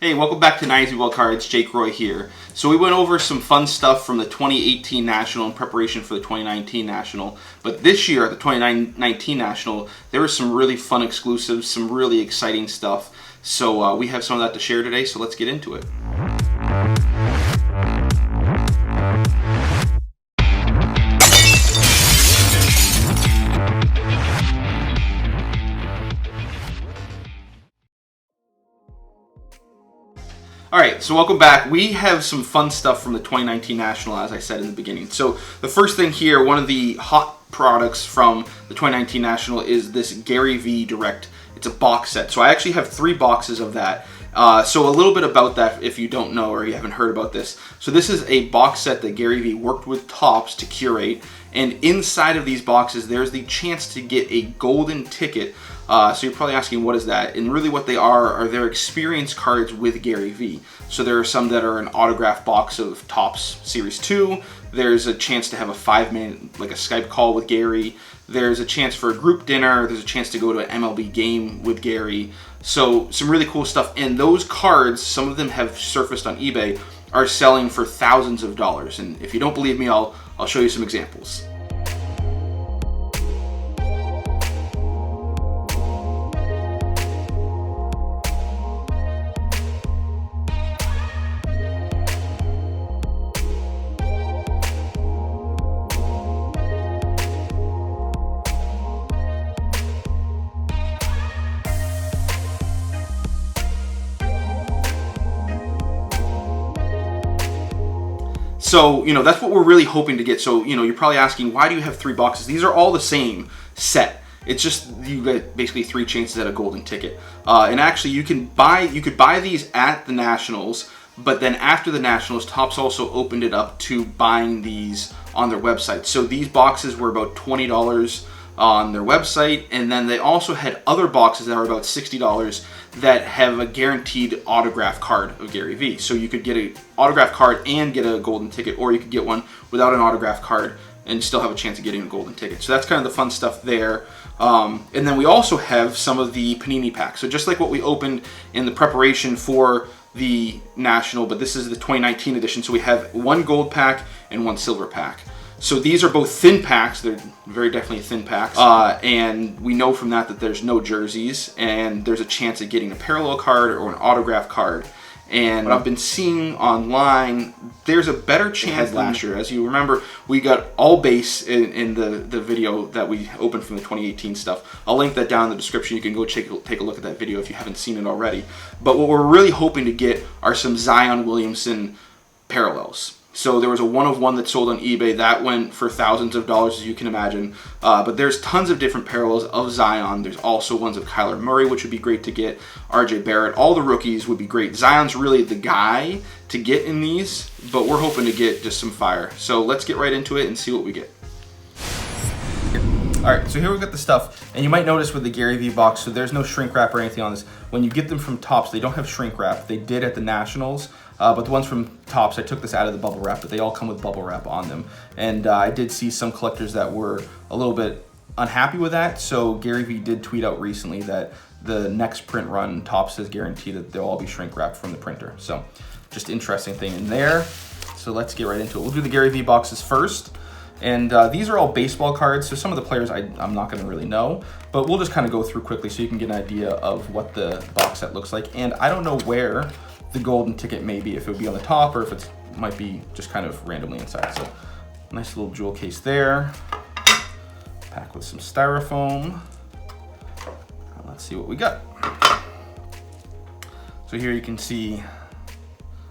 Hey, welcome back to 90 Well Cards. Jake Roy here. So we went over some fun stuff from the 2018 National in preparation for the 2019 National. But this year at the 2019 National, there were some really fun exclusives, some really exciting stuff. So we have some of that to share today, so let's get into it. Alright, so welcome back. We have some fun stuff from the 2019 National, as I said in the beginning. So the first thing here, one of the hot products from the 2019 National is this Gary Vee Direct. It's a box set. So I actually have 3 boxes of that. So a little bit about that if you don't know or you haven't heard about this. So this is a box set that Gary Vee worked with Topps to curate. And inside of these boxes, there's the chance to get a golden ticket. So you're probably asking, what is that? And really what they are their experience cards with Gary Vee. So there are some that are an autograph box of Topps Series 2. There's a chance to have a 5-minute, like a Skype call with Gary. There's a chance for a group dinner. There's a chance to go to an MLB game with Gary. So some really cool stuff. And those cards, some of them have surfaced on eBay, are selling for thousands of dollars. And if you don't believe me, I'll show you some examples. So, that's what we're really hoping to get. So, you're probably asking, why do you have 3 boxes? These are all the same set. It's just you get basically 3 chances at a golden ticket. And actually, you could buy these at the Nationals, but then after the Nationals, Topps also opened it up to buying these on their website. So these boxes were about $20 on their website, and then they also had other boxes that are about $60 that have a guaranteed autograph card of Gary Vee. So you could get an autograph card and get a golden ticket, or you could get one without an autograph card and still have a chance of getting a golden ticket. So that's kind of the fun stuff there. And then we also have some of the Panini packs. So just like what we opened in the preparation for the National, but this is the 2019 edition. So we have 1 gold pack and 1 silver pack. So these are both thin packs. They're very definitely thin packs. And we know from that there's no jerseys, and there's a chance of getting a parallel card or an autograph card. And what I've been seeing online, there's a better chance last year. As you remember, we got all base in the video that we opened from the 2018 stuff. I'll link that down in the description. You can go take a look at that video if you haven't seen it already. But what we're really hoping to get are some ZION Williamson parallels. So there was a 1 of 1 that sold on eBay. That went for thousands of dollars, as you can imagine. But there's tons of different parallels of Zion. There's also ones of Kyler Murray, which would be great to get. RJ Barrett, all the rookies would be great. Zion's really the guy to get in these, but we're hoping to get just some fire. So let's get right into it and see what we get. All right, so here we've got the stuff, and you might notice with the Gary Vee box, so there's no shrink wrap or anything on this. When you get them from Topps, they don't have shrink wrap. They did at the Nationals, but the ones from Topps, I took this out of the bubble wrap, but they all come with bubble wrap on them. And I did see some collectors that were a little bit unhappy with that, so Gary Vee did tweet out recently that the next print run, Topps has guaranteed that they'll all be shrink wrapped from the printer. So just interesting thing in there. So let's get right into it. We'll do the Gary Vee boxes first. And these are all baseball cards, so some of the players I'm not going to really know, but we'll just kind of go through quickly so you can get an idea of what the box set looks like. And I don't know where the golden ticket may be, if it would be on the top or if it might be just kind of randomly inside. So nice little jewel case there. Pack with some styrofoam. Let's see what we got. So here you can see,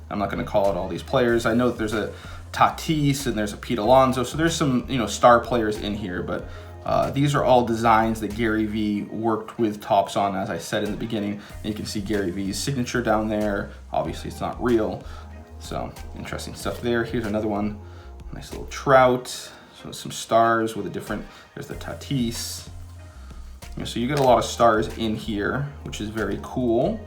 I'm not going to call out all these players. I know that there's a Tatis and there's a Pete Alonso, so there's some star players in here, but these are all designs that Gary Vee worked with Topps on, as I said in the beginning. And you can see Gary Vee's signature down there. Obviously it's not real, so interesting stuff there. Here's another one, nice little Trout, so some stars with a different, there's the Tatis. So you get a lot of stars in here, which is very cool.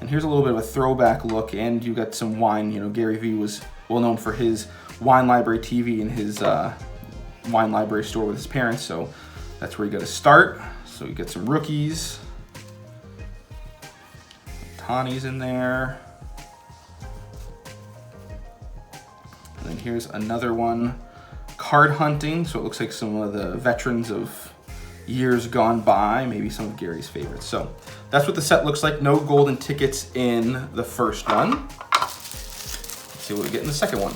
And here's a little bit of a throwback look, and you got some wine. Gary Vee was well known for his wine library TV and his wine library store with his parents, so that's where you got to start. So you get some rookies. Tani's in there. here's another one. Card hunting, so it looks like some of the veterans of years gone by, maybe some of Gary's favorites. So that's what the set looks like. No golden tickets in the first one. Let's see what we get in the second one.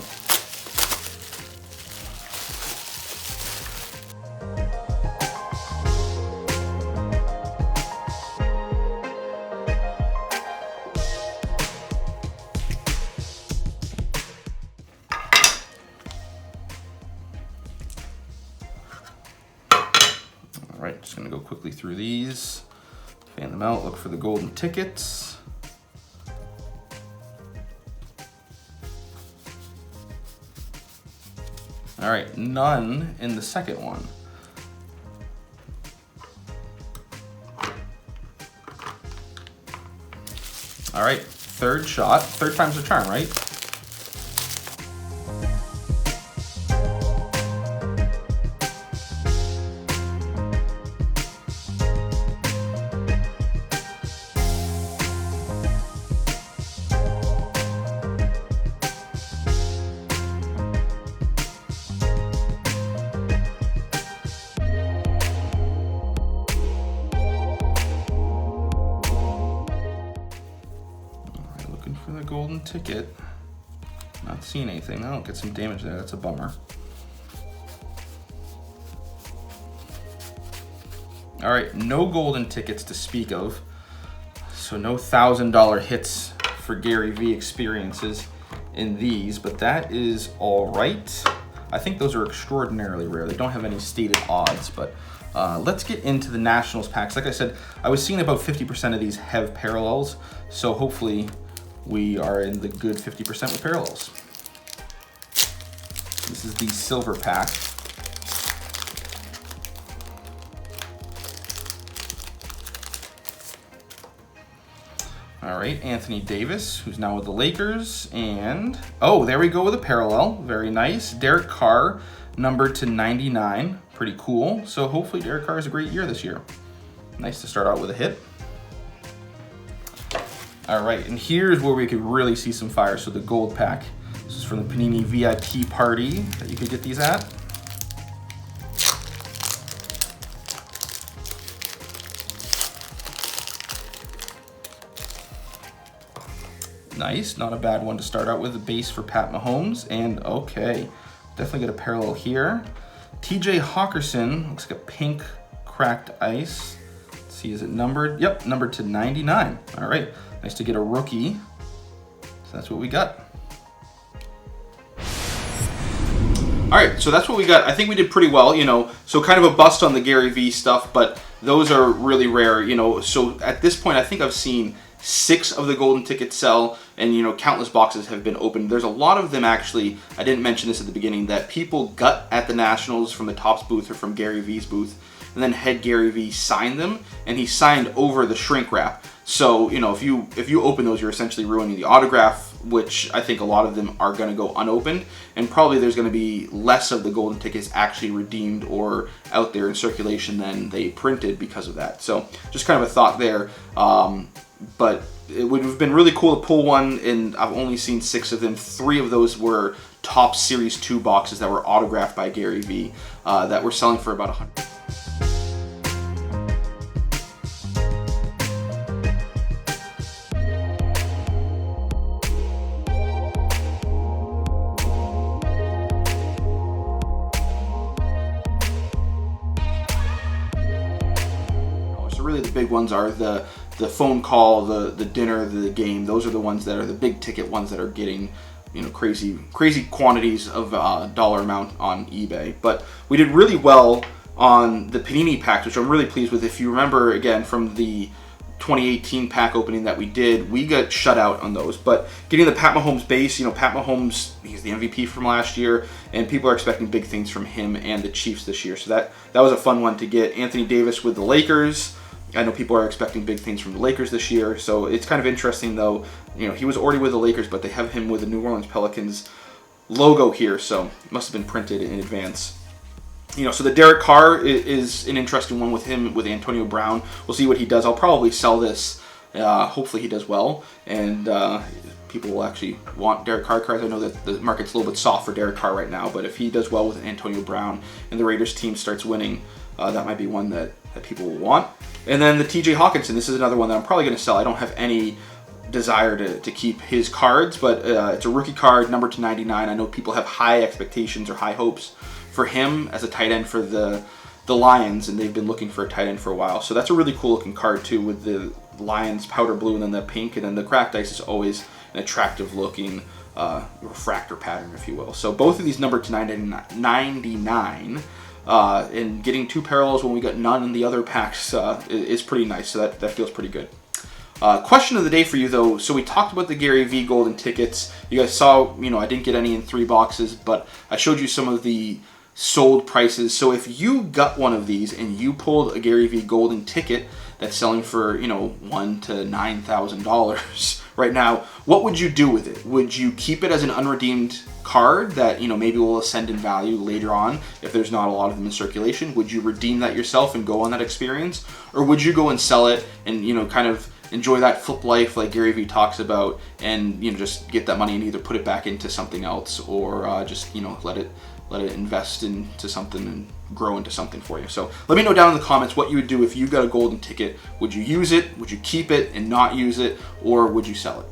All right, just gonna go quickly through these, fan them out, look for the golden tickets. All right, none in the second one. All right, third shot, third time's the charm, right? For the golden ticket. Not seeing anything. I don't get some damage there. That's a bummer. All right, no golden tickets to speak of. So no $1,000 hits for Gary Vee experiences in these, but that is all right. I think those are extraordinarily rare. They don't have any stated odds, but let's get into the Nationals packs. Like I said, I was seeing about 50% of these have parallels, so hopefully we are in the good 50% with parallels. This is the silver pack. All right, Anthony Davis, who's now with the Lakers, and oh, there we go with a parallel. Very nice. Derek Carr, numbered to 99. Pretty cool. So hopefully Derek Carr has a great year this year. Nice to start out with a hit. All right, and here's where we could really see some fire. So the gold pack. This is from the Panini VIP party that you could get these at. Nice, not a bad one to start out with. A base for Pat Mahomes, and okay, definitely get a parallel here. TJ Hawkinson, looks like a pink cracked ice. Let's see, is it numbered? Yep, numbered to 99. All right. Nice to get a rookie. So that's what we got. All right, so that's what we got. I think we did pretty well, you know. So kind of a bust on the Gary Vee stuff, but those are really rare, you know. So at this point, I think I've seen 6 of the golden tickets sell, and you know, countless boxes have been opened. There's a lot of them actually, I didn't mention this at the beginning, that people got at the Nationals from the Topps booth or from Gary Vee's booth, and then had Gary Vee sign them, and he signed over the shrink wrap. So, you know, if you open those, you're essentially ruining the autograph, which I think a lot of them are going to go unopened, and probably there's going to be less of the golden tickets actually redeemed or out there in circulation than they printed because of that. So just kind of a thought there. But it would have been really cool to pull one, and I've only seen 6 of them. 3 of those were top Series 2 boxes that were autographed by Gary Vee that were selling for about $100. So really the big ones are the phone call, the dinner, the game. Those are the ones that are the big ticket ones that are getting, you know, crazy quantities of dollar amount on eBay. But we did really well on the Panini packs, which I'm really pleased with. If you remember, again, from the 2018 pack opening that we did, we got shut out on those. But getting the Pat Mahomes base, you know, Pat Mahomes, he's the MVP from last year, and people are expecting big things from him and the Chiefs this year. So that was a fun one to get. Anthony Davis with the Lakers. I know people are expecting big things from the Lakers this year, so it's kind of interesting though. You know, he was already with the Lakers, but they have him with the New Orleans Pelicans logo here, so it must have been printed in advance. You know, so the Derek Carr is an interesting one with him, with Antonio Brown. We'll see what he does. I'll probably sell this. Hopefully he does well, and people will actually want Derek Carr cards. I know that the market's a little bit soft for Derek Carr right now, but if he does well with Antonio Brown and the Raiders team starts winning, that might be one that people will want. And then the TJ Hawkinson, this is another one that I'm probably going to sell. I don't have any desire to keep his cards, but it's a rookie card, number /99. I know people have high expectations or high hopes for him as a tight end for the Lions, and they've been looking for a tight end for a while. So that's a really cool looking card too, with the Lions powder blue and then the pink, and then the cracked ice is always an attractive looking refractor pattern, if you will. So both of these number /99, and getting 2 parallels when we got none in the other packs is pretty nice. So that feels pretty good. Question of the day for you though. So we talked about the Gary Vee golden tickets. You guys saw, I didn't get any in 3 boxes, but I showed you some of the sold prices. So if you got one of these and you pulled a Gary Vee golden ticket that's selling for, $1,000 to $9,000 right now, what would you do with it? Would you keep it as an unredeemed card that, maybe will ascend in value later on if there's not a lot of them in circulation? Would you redeem that yourself and go on that experience? Or would you go and sell it and, kind of enjoy that flip life like Gary Vee talks about, and just get that money and either put it back into something else or just let it invest into something and grow into something for you. So let me know down in the comments what you would do if you got a golden ticket. Would you use it? Would you keep it and not use it? Or would you sell it?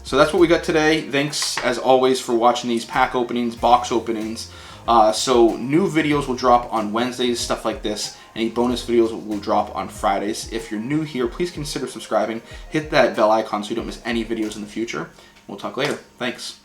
So that's what we got today. Thanks as always for watching these pack openings, box openings. So new videos will drop on Wednesdays, stuff like this. Any bonus videos will drop on Fridays. If you're new here, please consider subscribing. Hit that bell icon so you don't miss any videos in the future. We'll talk later. Thanks.